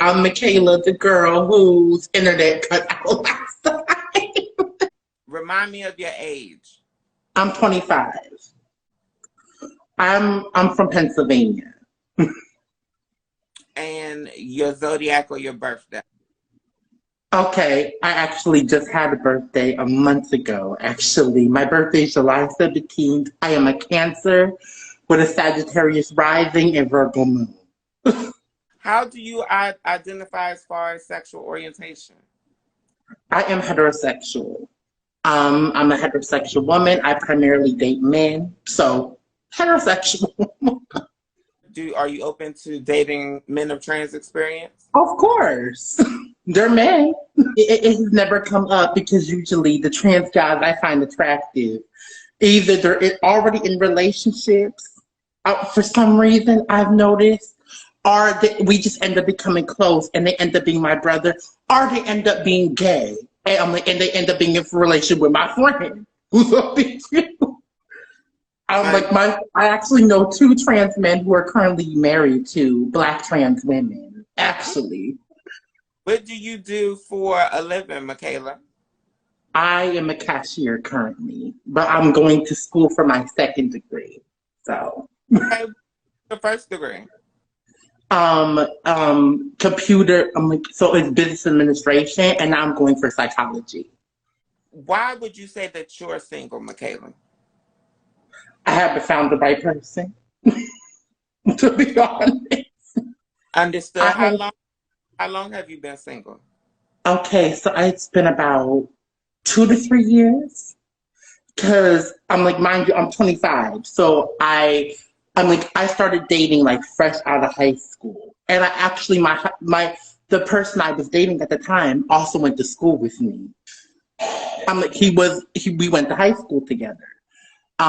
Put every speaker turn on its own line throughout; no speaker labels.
I'm Michaela, the girl whose internet cut out last time.
Remind me of your age.
I'm 25. I'm from Pennsylvania.
And your zodiac or your birthday.
Okay, I actually just had a birthday a month ago, actually. My birthday is July 17th. I am a Cancer with a Sagittarius rising and Virgo moon.
How do you identify as far as sexual orientation?
I am heterosexual. I'm a heterosexual woman. I primarily date men, so heterosexual.
Are you open to dating men of trans experience?
Of course. They're men. It has never come up because usually the trans guys I find attractive, either they're already in relationships, for some reason I've noticed, or we just end up becoming close and they end up being my brother, or they end up being gay. And they end up being in a relationship with my friend, who's a big too. I actually know two trans men who are currently married to Black trans women, actually.
What do you do for a living, Michaela?
I am a cashier currently, but I'm going to school for my second degree. So,
Okay, your first degree.
computer. So it's business administration, and now I'm going for psychology.
Why would you say that you're single, Michaela?
I haven't found the right person, to be honest.
Understood.
I
How
have,
long? How long have you been single?
okay, so it's been about 2 to 3 years. Cause mind you, I'm 25, so I started dating like fresh out of high school, and I actually the person I was dating at the time also went to school with me. We went to high school together.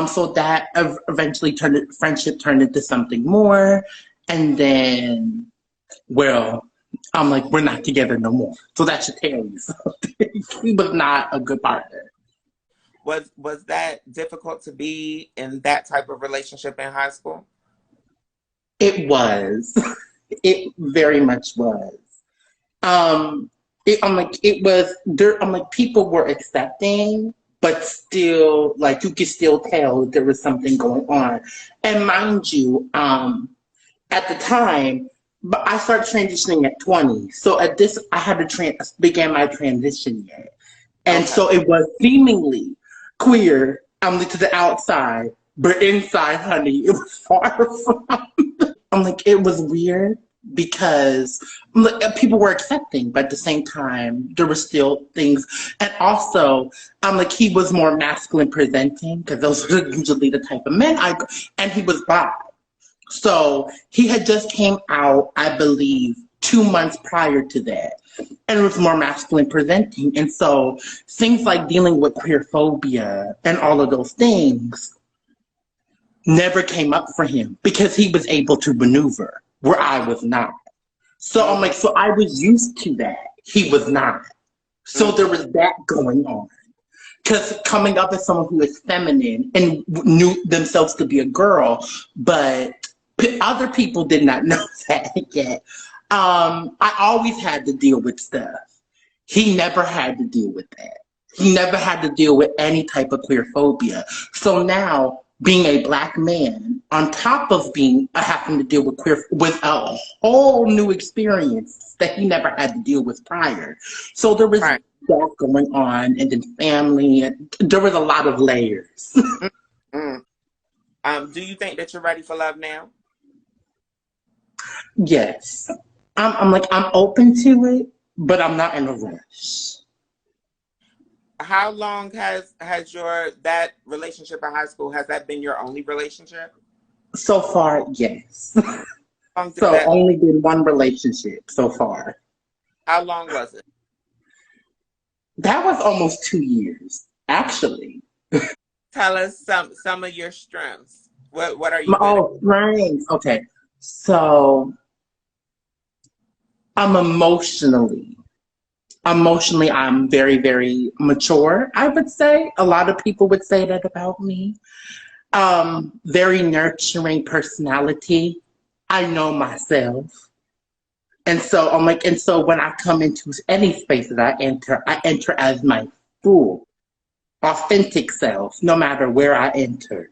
So that eventually friendship turned into something more, and then well, I'm like, we're not together no more. So that should tell you something. He was not a good partner.
Was that difficult to be in that type of relationship in high school?
It was. It very much was. It was there. People were accepting, but still, like, you could still tell there was something going on. And mind you, at the time, but I started transitioning at 20. So at this, I had to began my transition yet. And
Okay.
so it was seemingly queer, to the outside, but inside, honey, it was far from. It was weird because people were accepting, but at the same time, there were still things. And also, he was more masculine presenting because those are usually the type of men and he was bi. So he had just came out, I believe, 2 months prior to that. And it was more masculine presenting. And so things like dealing with queer phobia and all of those things never came up for him because he was able to maneuver where I was not. So so I was used to that. He was not. So there was that going on. Because coming up as someone who is feminine and knew themselves to be a girl, but other people did not know that yet. I always had to deal with stuff. He never had to deal with that. He never had to deal with any type of queer phobia. So now, being a Black man, on top of being having to deal with with a whole new experience that he never had to deal with prior. So there was
Right.
that going on, and then family, and there was a lot of layers.
Mm. Do you think that you're ready for love now?
Yes. I'm open to it, but I'm not in a rush.
How long has your that relationship in high school, has that been your only relationship?
So far, yes.
How long did
So
that
only been one relationship so far.
how long was it?
That was almost 2 years, actually.
Tell us some of your strengths. What are you good at?
Oh, right. Okay. So I'm emotionally, I'm very, very mature, I would say. A lot of people would say that about me. Very nurturing personality. I know myself. And so I'm like, and so when I come into any space that I enter as my full, authentic self, no matter where I enter.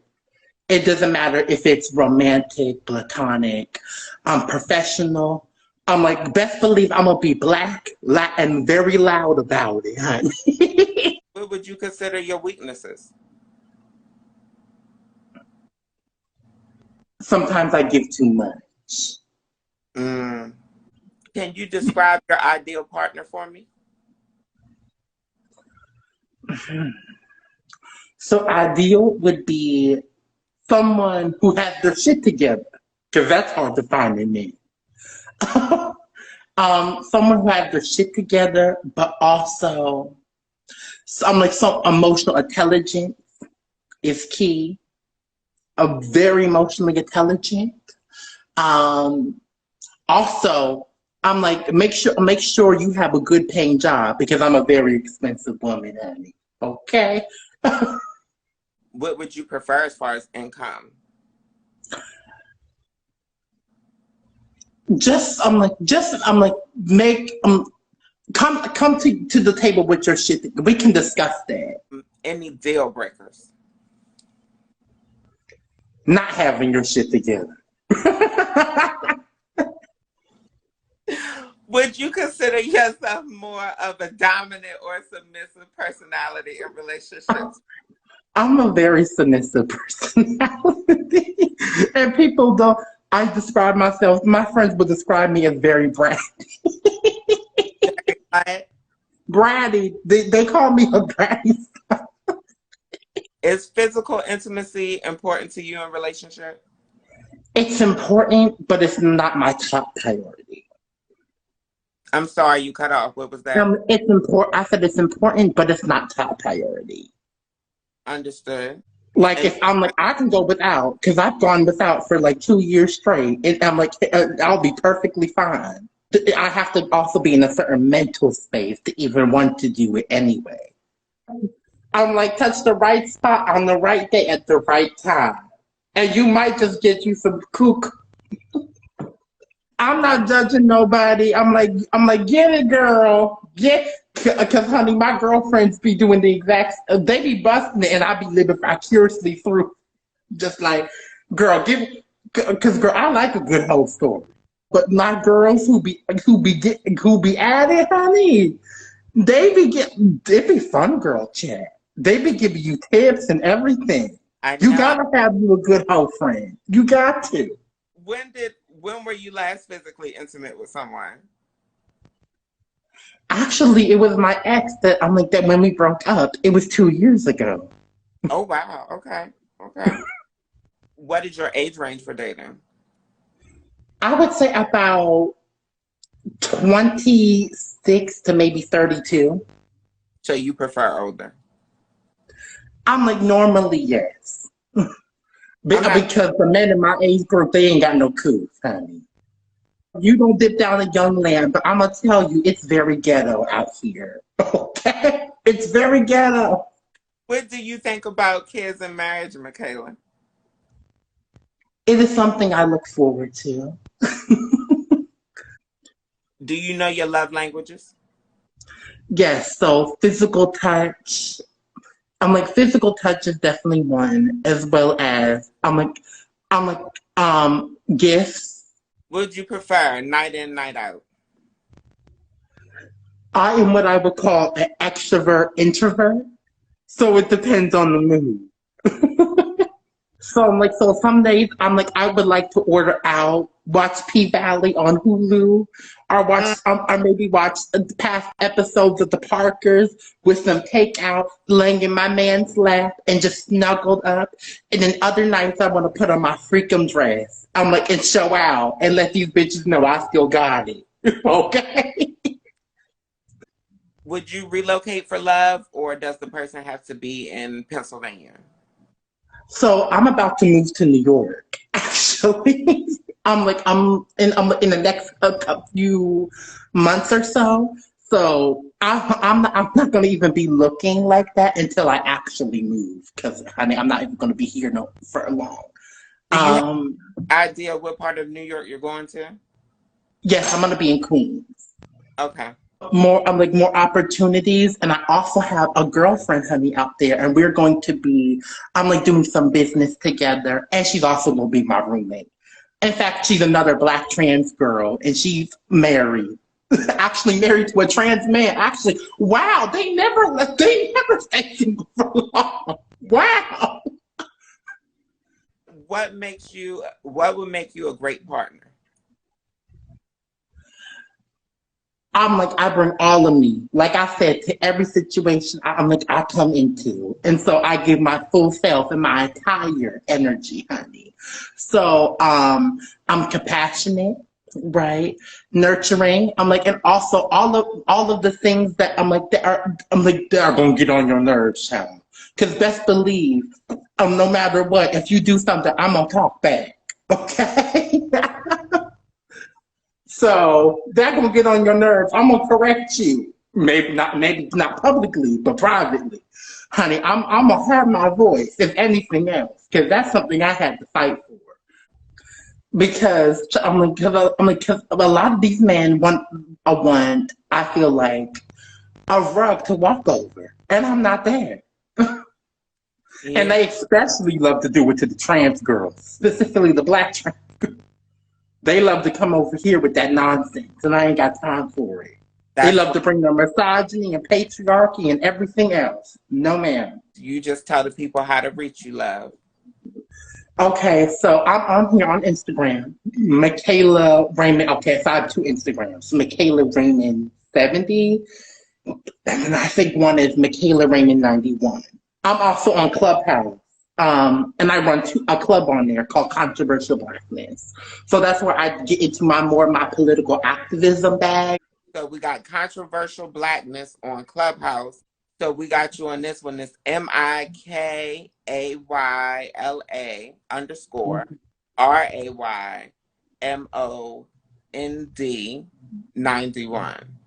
It doesn't matter if it's romantic, platonic, professional. I'm like, best believe I'm gonna be black, and very loud about it, honey.
What would you consider your weaknesses?
Sometimes I give too much.
Mm. Can you describe your ideal partner for me?
So ideal would be someone who has their shit together, because that's hard to find in me. Someone who has their shit together, but also some emotional intelligence is key. A very emotionally intelligent. Also, I'm like, make sure you have a good paying job because I'm a very expensive woman, honey. Okay.
What would you prefer as far as income?
Make come to the table with your shit. We can discuss that.
Any deal breakers?
Not having your shit together.
Would you consider yourself more of a dominant or submissive personality in relationships?
I'm a very submissive personality. And people don't, I describe myself, my friends would describe me as very bratty. Bratty. They call me a bratty.
Is physical intimacy important to you in relationship?
It's important, but it's not my top priority.
I'm sorry, you cut off. What was that?
It's important. I said it's important, but it's not top priority.
Understood.
Like if I'm like, I can go without, because I've gone without for like 2 years straight, and I'm like, I'll be perfectly fine. I have to also be in a certain mental space to even want to do it anyway. I'm like, touch the right spot on the right day at the right time, and you might just get you some kook. I'm not judging nobody. I'm like, get it, girl, because honey, my girlfriends be doing the exact. They be busting it, and I be living vicariously through. Just like, girl, because girl, I like a good whole story. But my girls who be at it, honey, it be fun girl chat. They be giving you tips and everything. You gotta have you a good whole friend. You got to.
When were you last physically intimate with someone?
Actually, it was my ex that I'm like that when we broke up. It was 2 years ago.
Oh wow. Okay. What is your age range for dating?
I would say about 26 to maybe 32.
So you prefer older?
I'm like, normally, yes. Because the men in my age group, they ain't got no couth, honey. You don't dip down a young land, but I'm going to tell you, it's very ghetto out here. Okay? It's very ghetto.
What do you think about kids and marriage, Michaela?
It is something I look forward to.
Do you know your love languages?
Yes, so physical touch. I'm like, physical touch is definitely one, as well as gifts.
Would you prefer night in, night out?
I am what I would call an extrovert introvert. So it depends on the mood. So some days I would like to order out, watch P-Valley on Hulu, or maybe watch past episodes of The Parkers with some takeout, laying in my man's lap and just snuggled up. And then other nights I want to put on my freakum dress. And show out and let these bitches know I still got it. Okay?
Would you relocate for love, or does the person have to be in Pennsylvania?
So I'm about to move to New York, actually. I'm in the next few months or so. So I'm not going to even be looking like that until I actually move, because honey, I'm not even going to be here for long.
Do you have an idea what part of New York you're going to?
Yes, I'm gonna be in Queens.
Okay.
More, I'm like more opportunities, and I also have a girlfriend, honey, out there, and we're going to be. I'm like doing some business together, and she's also gonna be my roommate. In fact, she's another Black trans girl, and she's married. Actually married to a trans man. Actually, wow, they never stay single for long. Wow.
What would make you a great partner?
I'm like, I bring all of me. Like I said, to every situation I'm like, I come into. And so I give my full self and my entire energy, honey. So I'm compassionate, right? Nurturing. I'm like, and also all of the things that they are gonna get on your nerves, child. Cause best believe, no matter what, if you do something, I'm gonna talk back. Okay? So that gonna get on your nerves. I'm gonna correct you. Maybe not publicly, but privately. Honey, I'm gonna have my voice, if anything else, because that's something I had to fight for. Because cause a lot of these men want, I feel like, a rug to walk over. And I'm not there. And
Yeah.
they especially love to do it to the trans girls, specifically the Black trans. They love to come over here with that nonsense, and I ain't got time for it. They
That's
love
what
to bring their misogyny and patriarchy and everything else. No, ma'am.
you just tell the people how to reach you, love.
Okay, so I'm on here on Instagram. Michaela Raymond. Okay, so I have two Instagrams. Michaela Raymond 70, and I think one is Michaela Raymond 91. I'm also on Clubhouse. And I run a club on there called Controversial Blackness. So that's where I get into my political activism bag.
So we got Controversial Blackness on Clubhouse. So we got you on this one. It's MIKAYLA_RAYMOND 91.